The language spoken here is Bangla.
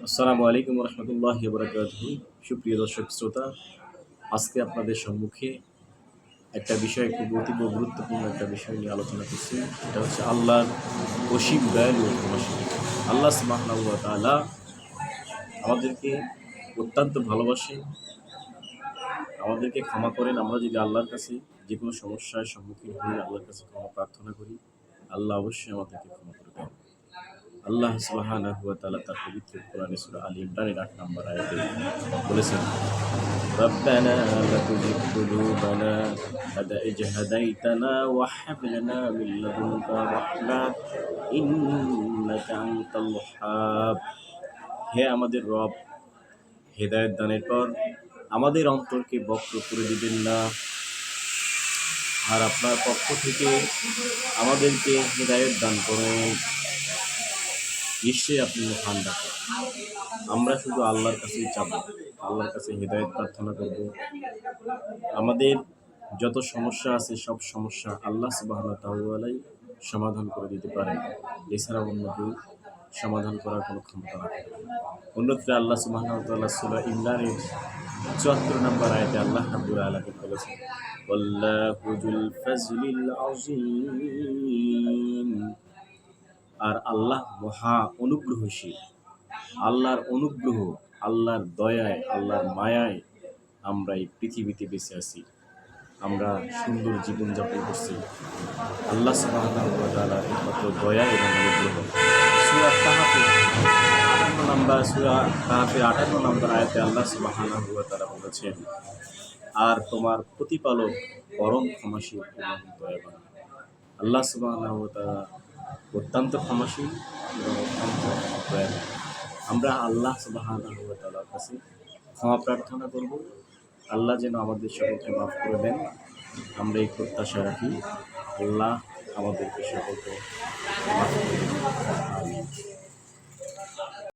আসসালামু আলাইকুম রহমতুল্লাহি ওয়া বারাকাতুহু। সুপ্রিয় দর্শক শ্রোতা, আজকে আপনাদের সম্মুখে একটা বিষয়, খুব অতীব গুরুত্বপূর্ণ একটা বিষয় নিয়ে আলোচনা করছি। সেটা হচ্ছে আল্লাহর অসীম দয়ালু ও ক্ষমাশীল। আল্লাহ সুবহানাহু ওয়া তাআলা আমাদেরকে অত্যন্ত ভালোবাসেন, আমাদেরকে ক্ষমা করেন। আমরা যদি আল্লাহর কাছে যে কোনো সমস্যার সম্মুখীন হই, আল্লাহর কাছে ক্ষমা প্রার্থনা করি, আল্লাহ অবশ্যই আমাদেরকে ক্ষমা করে দেন। আল্লাহ সুবহানাহু ওয়া তাআলা তার পবিত্র কোরআনে সূরা আল ইমরানের ৮ নম্বর আয়াতে বলেছেন, ربنا لا تزغ قلوبنا بعد إذ هديتنا وهب لنا من لدنك رحمة إنك أنت الوهاب। হে আমাদের রব, হেদায়েত দানের পর আমাদের অন্তরকে বক্র করে দিবেন না, আর আপনার পক্ষ থেকে আমাদেরকে হেদায়েত দান করেন। নিশ্চয়ই আপনি মহান ডাকেন। আমরা শুধু আল্লাহর কাছেই চাব, আল্লাহর কাছে হেদায়েত প্রার্থনা করব। আমাদের যত সমস্যা আছে সব সমস্যা আল্লাহ সুবহানাহু ওয়া তাআলাই সমাধান করে দিতে পারেন। এছাড়া অন্য কেউ সমাধান করার কোনো ক্ষমতা রাখে না। অন্যত্র আল্লাহ সুবহানাহু ওয়া তাআলা সূরা ইমরানের ৭৪ নম্বর আয়াতে আল্লাহ রাব্বুল আলামিন বলেছেন, ওয়াল্লাহু যুল ফাজলিল আযীম। আর আল্লাহ মহা অনুগ্রহশীল। আল্লাহর অনুগ্রহ, আল্লাহর দয়ায়, আল্লাহর মায়ায় আমরা এই পৃথিবীতে বেঁচে আছি, আমরা সুন্দর জীবনযাপন করছি। আল্লাহ সুবহানাহু ওয়া তাআলার একমাত্র দয়া এবং অনুগ্রহ। সূরা কাহফের ৫৮ নম্বর আয়াতে আল্লাহ সুবহানাহু ওয়া তাআলা বলেছেন, আর তোমার প্রতিপালক পরম ক্ষমাশীল এবং দয়াবান। আল্লাহ সুবহানাহু ওয়া তাআলা অত্যন্ত ক্ষমাশীল এবং অত্যন্ত দয়াবান। আমরা আল্লাহ সুবহানাহু ওয়া তাআলার কাছে ক্ষমা প্রার্থনা করব, আল্লাহ যেন আমাদের সকলকে মাফ করে দেন। আমরা এই প্রত্যাশা রাখি, আল্লাহ আমাদেরকে সকলকে মাফ করে দেন। আমিন।